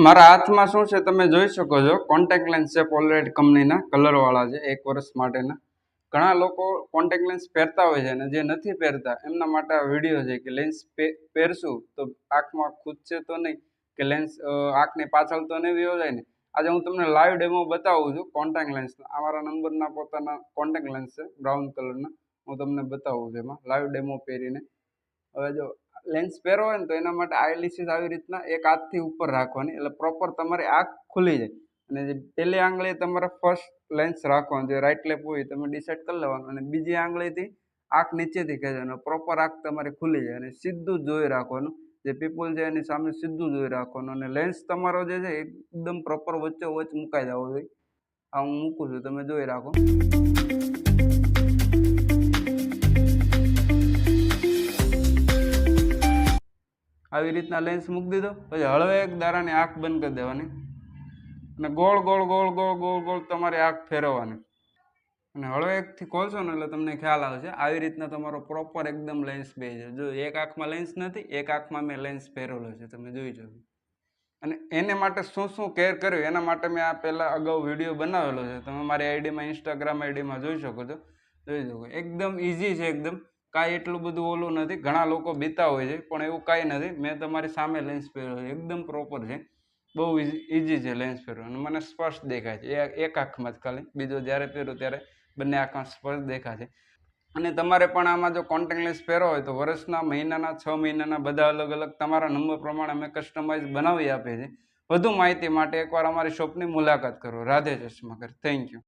મારા હાથમાં શું છે તમે જોઈ શકો છો. કોન્ટેક્ટ લેન્સ છે પોલરેડ કંપનીના કલરવાળા છે, 1 વર્ષ માટેના. ઘણા લોકો કોન્ટેક્ટ લેન્સ પહેરતા હોય છે અને જે નથી પહેરતા એમના માટે આ વિડીયો છે કે લેન્સ પહેરશું તો આંખમાં ખૂદશે તો નહીં, કે લેન્સ આંખની પાછળ તો નહીં વયો જાય ને. આજે હું તમને લાઈવ ડેમો બતાવું છું કોન્ટેક્ટ લેન્સના. આ મારા નંબરના પોતાના કોન્ટેક્ટ લેન્સ છે બ્રાઉન કલરના. હું તમને બતાવું છું એમાં લાઈવ ડેમો પહેરીને. હવે જો લેન્સ પહેરો હોય ને તો એના માટે આઈલિસીસ આવી રીતના એક હાથથી ઉપર રાખવાની, એટલે પ્રોપર તમારી આંખ ખુલી જાય. અને જે પહેલી આંગળી તમારે ફર્સ્ટ લેન્સ રાખવાનું, જે રાઈટ લેફ્ટ હોય તમે ડિસાઇડ કરી લેવાનું, અને બીજી આંગળીથી આંખ નીચેથી ખેંચવાનું, પ્રોપર આંખ તમારી ખુલી જાય અને સીધું જોઈ રાખવાનું. જે પીપલ છે એની સામે સીધું જોઈ રાખવાનું, અને લેન્સ તમારો જે છે એકદમ પ્રોપર વચ્ચે વચ્ચ મુકાઈ જવો જોઈએ. આ હું મૂકું છું, તમે જોઈ રાખો. આવી રીતના લેન્સ મૂકી દીધો. પછી હળવે એક દારાની આંખ બંધ કરી દેવાની અને ગોળ ગોળ ગોળ ગોળ ગોળ ગોળ તમારી આંખ ફેરવવાની. અને હળવે એકથી ખોલશો ને એટલે તમને ખ્યાલ આવશે. આવી રીતના તમારો પ્રોપર એકદમ લેન્સ બે છે. જો એક આંખમાં લેન્સ નથી, એક આંખમાં મેં લેન્સ પહેરેલો છે, તમે જોઈ શકો. અને એને માટે શું શું કેર કર્યું એના માટે મેં આ પહેલાં અગાઉ વિડીયો બનાવેલો છે, તમે મારી આઈડીમાં ઇન્સ્ટાગ્રામ આઈડીમાં જોઈ શકો છો. જોઈ શકો એકદમ ઇઝી છે, એકદમ કાંઈ એટલું બધું ઓલું નથી. ઘણા લોકો બીતા હોય છે પણ એવું કાંઈ નથી. મેં તમારી સામે લેન્સ પહેર્યો છે, એકદમ પ્રોપર છે, બહુ ઇઝી છે લેન્સ પહેરવો. અને મને સ્પષ્ટ દેખાય છે એક આંખમાં જ ખાલી, બીજો જ્યારે પહેરો ત્યારે બંને આંખમાં સ્પષ્ટ દેખાય છે. અને તમારે પણ આમાં જો કોન્ટેક્ટ લેન્સ પહેરો હોય તો વર્ષના, મહિનાના, 6 મહિનાના બધા અલગ અલગ તમારા નંબર પ્રમાણે અમે કસ્ટમાઇઝ બનાવી આપીએ છીએ. વધુ માહિતી માટે એકવાર અમારી શોપની મુલાકાત કરો. રાધે ચશ્મા કર. Thank you.